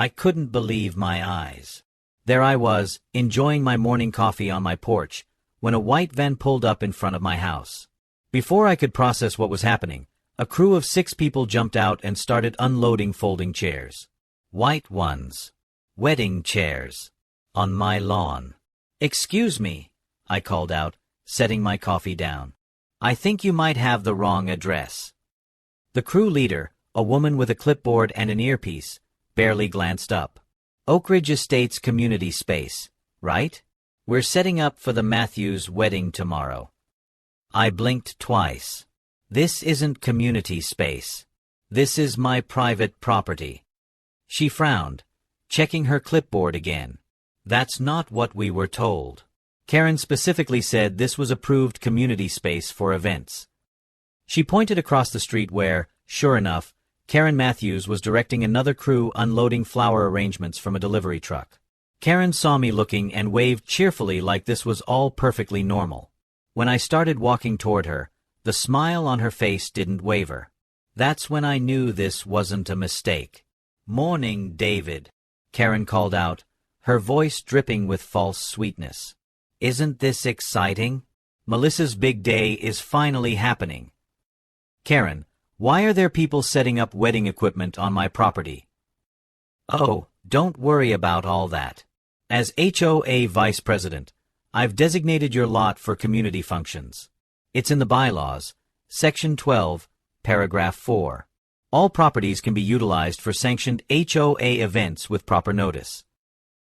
I couldn't believe my eyes. There I was, enjoying my morning coffee on my porch, when a white van pulled up in front of my house. Before I could process what was happening, a crew of 6 people jumped out and started unloading folding chairs. White ones. Wedding chairs. On my lawn. "Excuse me," I called out, setting my coffee down. "I think you might have the wrong address." The crew leader, a woman with a clipboard and an earpiece, barely glanced up. "Oak Ridge Estates community space, right? We're setting up for the Matthews wedding tomorrow." I blinked twice. "This isn't community space. This is my private property." She frowned, checking her clipboard again. "That's not what we were told. Karen specifically said this was approved community space for events." She pointed across the street where, sure enough, Karen Matthews was directing another crew unloading flower arrangements from a delivery truck. Karen saw me looking and waved cheerfully like this was all perfectly normal. When I started walking toward her, the smile on her face didn't waver. That's when I knew this wasn't a mistake. "Morning, David," Karen called out, her voice dripping with false sweetness. "Isn't this exciting? Melissa's big day is finally happening." "Karen, why are there people setting up wedding equipment on my property?" "Oh, don't worry about all that. As HOA Vice President, I've designated your lot for community functions. It's in the bylaws, Section 12, Paragraph 4. All properties can be utilized for sanctioned HOA events with proper notice."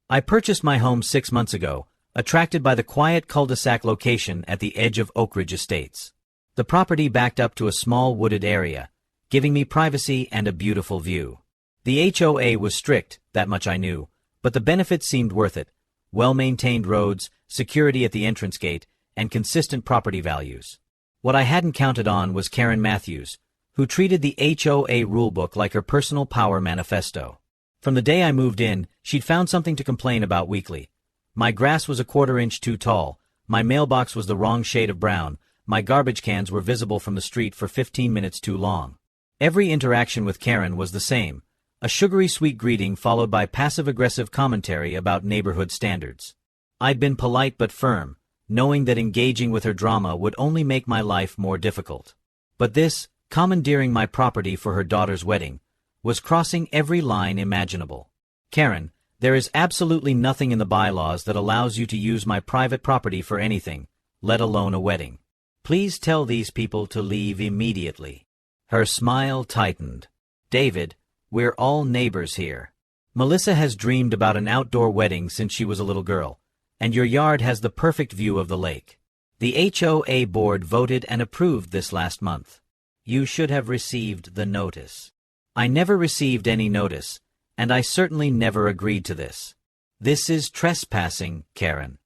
I purchased my home 6 months ago, attracted by the quiet cul-de-sac location at the edge of Oak Ridge Estates. The property backed up to a small wooded area, giving me privacy and a beautiful view. The HOA was strict, that much I knew, but the benefits seemed worth it. Well-maintained roads, security at the entrance gate, and consistent property values. What I hadn't counted on was Karen Matthews, who treated the HOA rulebook like her personal power manifesto. From the day I moved in, she'd found something to complain about weekly. My grass was a 1/4 inch too tall, my mailbox was the wrong shade of brown, my garbage cans were visible from the street for 15 minutes too long. Every interaction with Karen was the same, a sugary sweet greeting followed by passive-aggressive commentary about neighborhood standards. I'd been polite but firm, knowing that engaging with her drama would only make my life more difficult. But this, commandeering my property for her daughter's wedding, was crossing every line imaginable. "Karen, there is absolutely nothing in the bylaws that allows you to use my private property for anything, let alone a wedding. Please tell these people to leave immediately." Her smile tightened. "David, we're all neighbors here. Melissa has dreamed about an outdoor wedding since she was a little girl, and your yard has the perfect view of the lake. The HOA board voted and approved this last month. You should have received the notice." "I never received any notice, and I certainly never agreed to this. This is trespassing, Karen."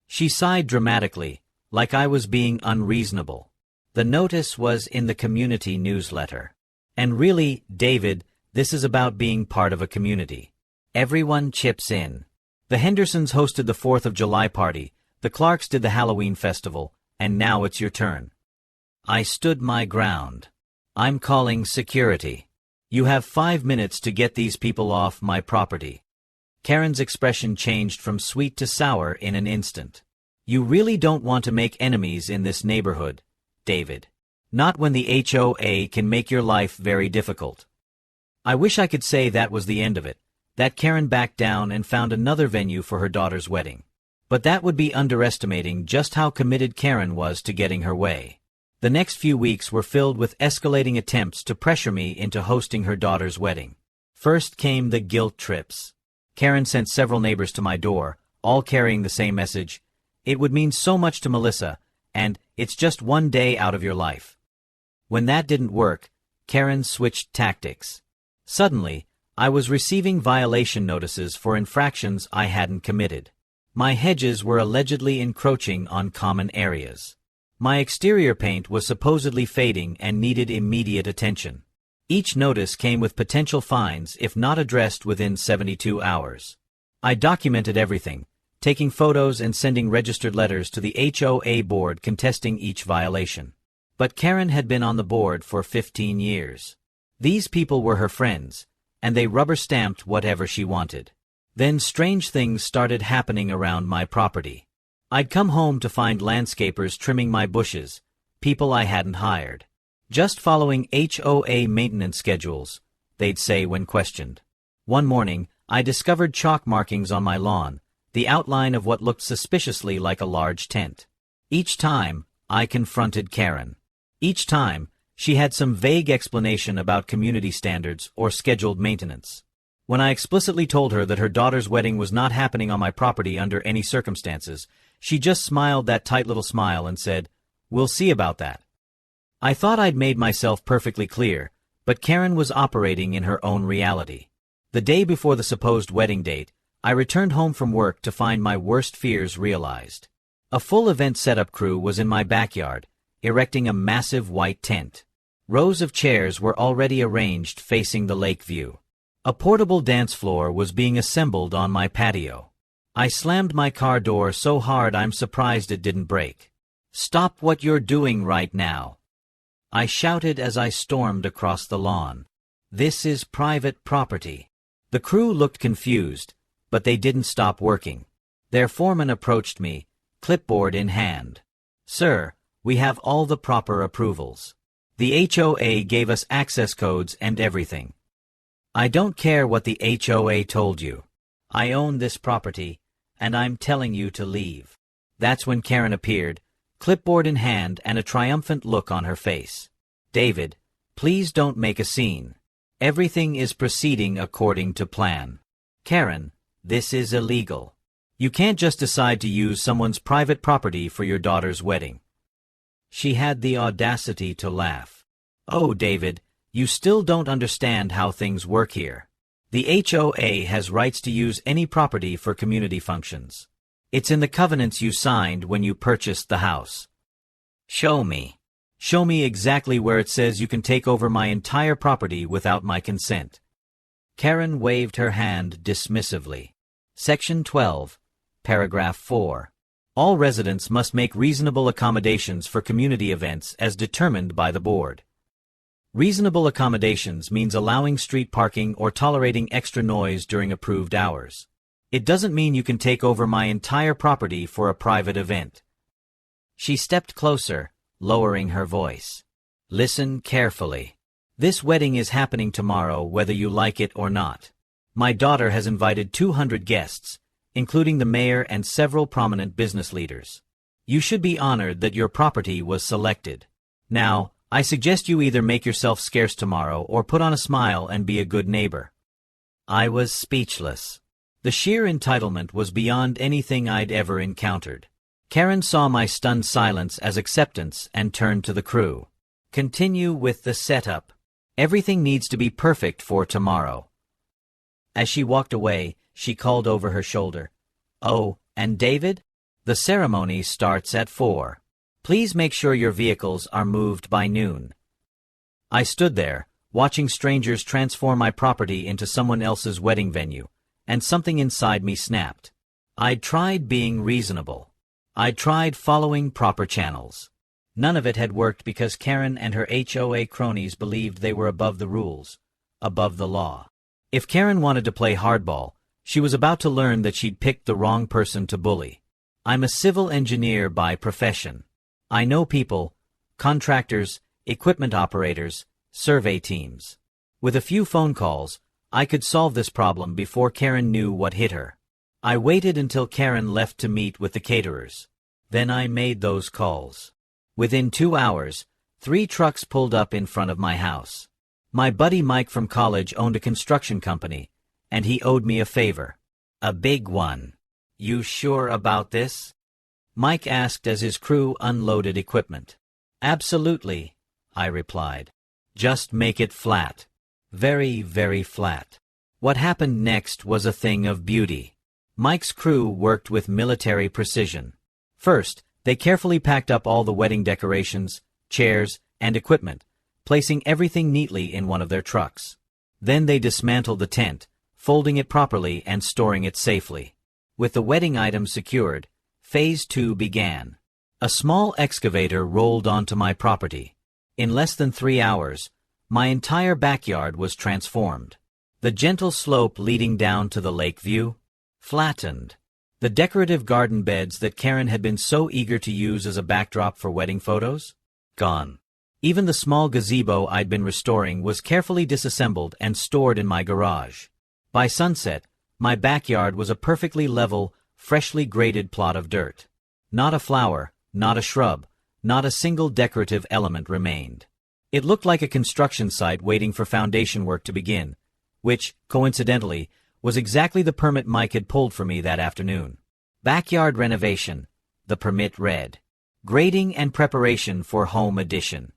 She sighed dramatically, like I was being unreasonable. "The notice was in the community newsletter. And really, David, this is about being part of a community. Everyone chips in. The Hendersons hosted the 4th of July party, the Clarks did the Halloween festival, and now it's your turn." I stood my ground. "I'm calling security. You have 5 minutes to get these people off my property." Karen's expression changed from sweet to sour in an instant. "You really don't want to make enemies in this neighborhood, David. Not when the HOA can make your life very difficult." I wish I could say that was the end of it, that Karen backed down and found another venue for her daughter's wedding. But that would be underestimating just how committed Karen was to getting her way. The next few weeks were filled with escalating attempts to pressure me into hosting her daughter's wedding. First came the guilt trips. Karen sent several neighbors to my door, all carrying the same message: "It would mean so much to Melissa," and "It's just one day out of your life." When that didn't work, Karen switched tactics. Suddenly, I was receiving violation notices for infractions I hadn't committed. My hedges were allegedly encroaching on common areas. My exterior paint was supposedly fading and needed immediate attention. Each notice came with potential fines if not addressed within 72 hours. I documented everything, taking photos and sending registered letters to the HOA board contesting each violation. But Karen had been on the board for 15 years. These people were her friends, and they rubber-stamped whatever she wanted. Then strange things started happening around my property. I'd come home to find landscapers trimming my bushes, people I hadn't hired. Just following HOA maintenance schedules, they'd say when questioned. One morning, I discovered chalk markings on my lawn, the outline of what looked suspiciously like a large tent. Each time, I confronted Karen. Each time, she had some vague explanation about community standards or scheduled maintenance. When I explicitly told her that her daughter's wedding was not happening on my property under any circumstances, she just smiled that tight little smile and said, "We'll see about that." I thought I'd made myself perfectly clear, but Karen was operating in her own reality. The day before the supposed wedding date, I returned home from work to find my worst fears realized. A full event setup crew was in my backyard, erecting a massive white tent. Rows of chairs were already arranged facing the lake view. A portable dance floor was being assembled on my patio. I slammed my car door so hard I'm surprised it didn't break. "Stop what you're doing right now!" I shouted as I stormed across the lawn. "This is private property." The crew looked confused, but they didn't stop working. Their foreman approached me, clipboard in hand. "Sir, we have all the proper approvals. The HOA gave us access codes and everything." "I don't care what the HOA told you. I own this property, and I'm telling you to leave." That's when Karen appeared, clipboard in hand and a triumphant look on her face. "David, please don't make a scene. Everything is proceeding according to plan." "Karen, this is illegal. You can't just decide to use someone's private property for your daughter's wedding." She had the audacity to laugh. "Oh, David, you still don't understand how things work here. The HOA has rights to use any property for community functions. It's in the covenants you signed when you purchased the house." "Show me. Show me exactly where it says you can take over my entire property without my consent." Karen waved her hand dismissively. Section 12, Paragraph 4. All residents must make reasonable accommodations for community events as determined by the board. Reasonable accommodations means allowing street parking or tolerating extra noise during approved hours. It doesn't mean you can take over my entire property for a private event. She stepped closer, lowering her voice. "Listen carefully. This wedding is happening tomorrow whether you like it or not. My daughter has invited 200 guests, including the mayor and several prominent business leaders. You should be honored that your property was selected. Now, I suggest you either make yourself scarce tomorrow or put on a smile and be a good neighbor." I was speechless. The sheer entitlement was beyond anything I'd ever encountered. Karen saw my stunned silence as acceptance and turned to the crew. "Continue with the setup. Everything needs to be perfect for tomorrow." As she walked away, she called over her shoulder, "Oh, and David? The ceremony starts at 4. Please make sure your vehicles are moved by noon." I stood there, watching strangers transform my property into someone else's wedding venue, and something inside me snapped. I'd tried being reasonable. I'd tried following proper channels. None of it had worked because Karen and her HOA cronies believed they were above the rules, above the law. If Karen wanted to play hardball, she was about to learn that she'd picked the wrong person to bully. I'm a civil engineer by profession. I know people, contractors, equipment operators, survey teams. With a few phone calls, I could solve this problem before Karen knew what hit her. I waited until Karen left to meet with the caterers. Then I made those calls. Within 2 hours, 3 trucks pulled up in front of my house. My buddy Mike from college owned a construction company, and he owed me a favor. A big one. "You sure about this?" Mike asked as his crew unloaded equipment. "Absolutely," I replied. "Just make it flat. Very, very flat." What happened next was a thing of beauty. Mike's crew worked with military precision. First, they carefully packed up all the wedding decorations, chairs, and equipment, placing everything neatly in one of their trucks. Then they dismantled the tent, folding it properly and storing it safely. With the wedding items secured, Phase 2 began. A small excavator rolled onto my property. In less than 3 hours, my entire backyard was transformed. The gentle slope leading down to the lake view? Flattened. The decorative garden beds that Karen had been so eager to use as a backdrop for wedding photos? Gone. Even the small gazebo I'd been restoring was carefully disassembled and stored in my garage. By sunset, my backyard was a perfectly level, freshly graded plot of dirt. Not a flower, not a shrub, not a single decorative element remained. It looked like a construction site waiting for foundation work to begin, which, coincidentally, was exactly the permit Mike had pulled for me that afternoon. Backyard renovation, the permit read. Grading and preparation for home addition.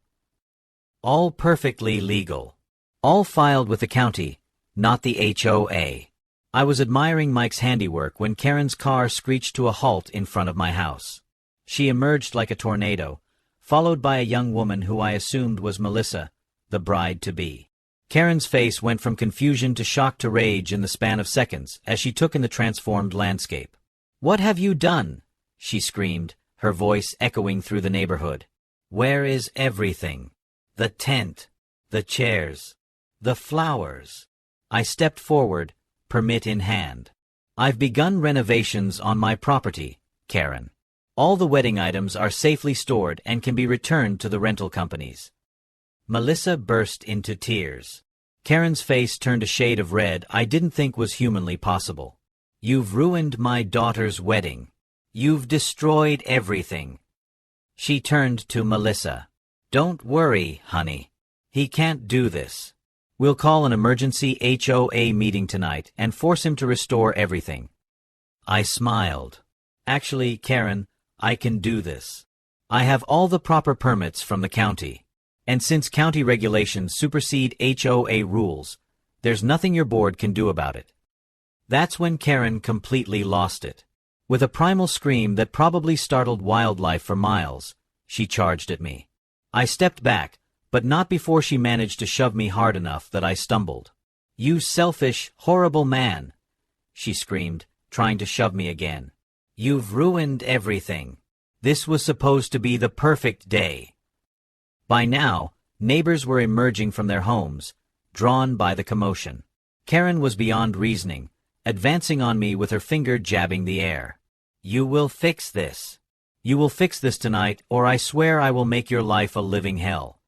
All perfectly legal. All filed with the county, not the HOA. I was admiring Mike's handiwork when Karen's car screeched to a halt in front of my house. She emerged like a tornado, followed by a young woman who I assumed was Melissa, the bride-to-be. Karen's face went from confusion to shock to rage in the span of seconds as she took in the transformed landscape. "What have you done?" she screamed, her voice echoing through the neighborhood. "Where is everything? The tent, the chairs, the flowers?" I stepped forward, permit in hand. "I've begun renovations on my property, Karen. All the wedding items are safely stored and can be returned to the rental companies." Melissa burst into tears. Karen's face turned a shade of red I didn't think was humanly possible. "You've ruined my daughter's wedding. You've destroyed everything." She turned to Melissa. "Don't worry, honey. He can't do this. We'll call an emergency HOA meeting tonight and force him to restore everything." I smiled. "Actually, Karen, I can do this. I have all the proper permits from the county. And since county regulations supersede HOA rules, there's nothing your board can do about it." That's when Karen completely lost it. With a primal scream that probably startled wildlife for miles, she charged at me. I stepped back, but not before she managed to shove me hard enough that I stumbled. "You selfish, horrible man," she screamed, trying to shove me again. "You've ruined everything. This was supposed to be the perfect day." By now, neighbors were emerging from their homes, drawn by the commotion. Karen was beyond reasoning, advancing on me with her finger jabbing the air. "You will fix this. You will fix this tonight, or I swear I will make your life a living hell."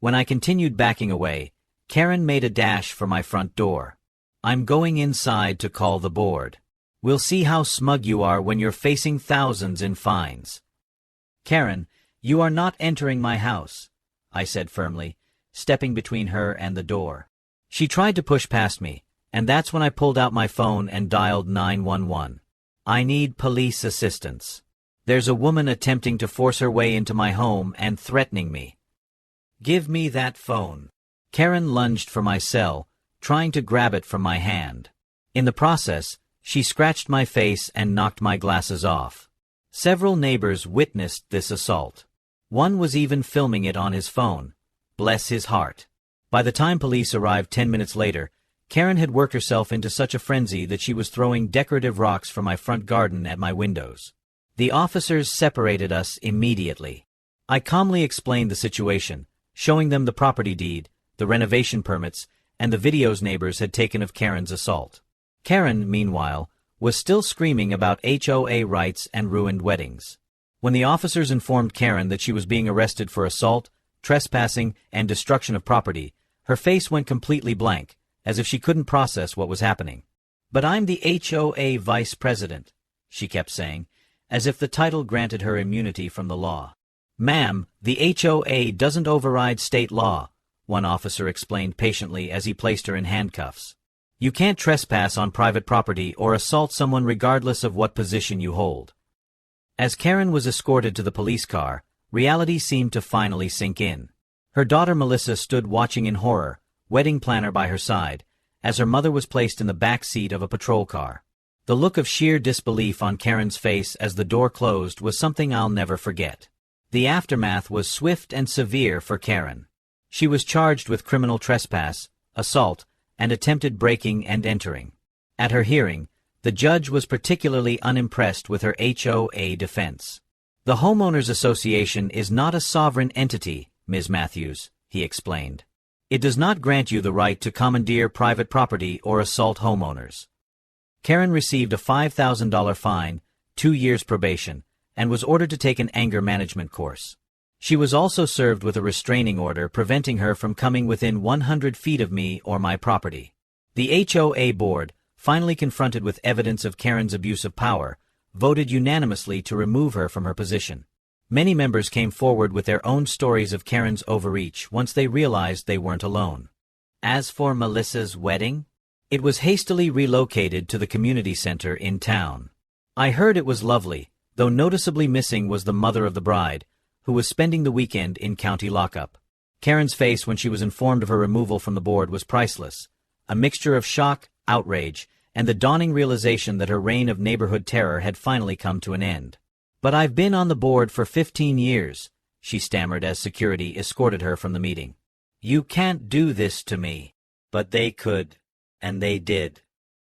When I continued backing away, Karen made a dash for my front door. "I'm going inside to call the board. We'll see how smug you are when you're facing thousands in fines." "Karen, you are not entering my house," I said firmly, stepping between her and the door. She tried to push past me, and that's when I pulled out my phone and dialed 911. "I need police assistance. There's a woman attempting to force her way into my home and threatening me." "Give me that phone." Karen lunged for my cell, trying to grab it from my hand. In the process, she scratched my face and knocked my glasses off. Several neighbors witnessed this assault. One was even filming it on his phone. Bless his heart. By the time police arrived 10 minutes later, Karen had worked herself into such a frenzy that she was throwing decorative rocks from my front garden at my windows. The officers separated us immediately. I calmly explained the situation, showing them the property deed, the renovation permits, and the videos neighbors had taken of Karen's assault. Karen, meanwhile, was still screaming about HOA rights and ruined weddings. When the officers informed Karen that she was being arrested for assault, trespassing, and destruction of property, her face went completely blank, as if she couldn't process what was happening. "But I'm the HOA vice president," she kept saying, as if the title granted her immunity from the law. "Ma'am, the HOA doesn't override state law," one officer explained patiently as he placed her in handcuffs. "You can't trespass on private property or assault someone regardless of what position you hold." As Karen was escorted to the police car, reality seemed to finally sink in. Her daughter Melissa stood watching in horror, wedding planner by her side, as her mother was placed in the back seat of a patrol car. The look of sheer disbelief on Karen's face as the door closed was something I'll never forget. The aftermath was swift and severe for Karen. She was charged with criminal trespass, assault, and attempted breaking and entering. At her hearing, the judge was particularly unimpressed with her HOA defense. "The Homeowners Association is not a sovereign entity, Ms. Matthews," he explained. It does not grant you the right to commandeer private property or assault homeowners. Karen received a $5,000 fine, 2 years probation, and was ordered to take an anger management course. She was also served with a restraining order preventing her from coming within 100 feet of me or my property. The HOA board, finally confronted with evidence of Karen's abuse of power, voted unanimously to remove her from her position. Many members came forward with their own stories of Karen's overreach once they realized they weren't alone. As for Melissa's wedding, it was hastily relocated to the community center in town. I heard it was lovely, though noticeably missing was the mother of the bride, who was spending the weekend in county lockup. Karen's face when she was informed of her removal from the board was priceless, a mixture of shock, outrage, and the dawning realization that her reign of neighborhood terror had finally come to an end. "But I've been on the board for 15 years, she stammered as security escorted her from the meeting. "You can't do this to me." "But they could, and they did."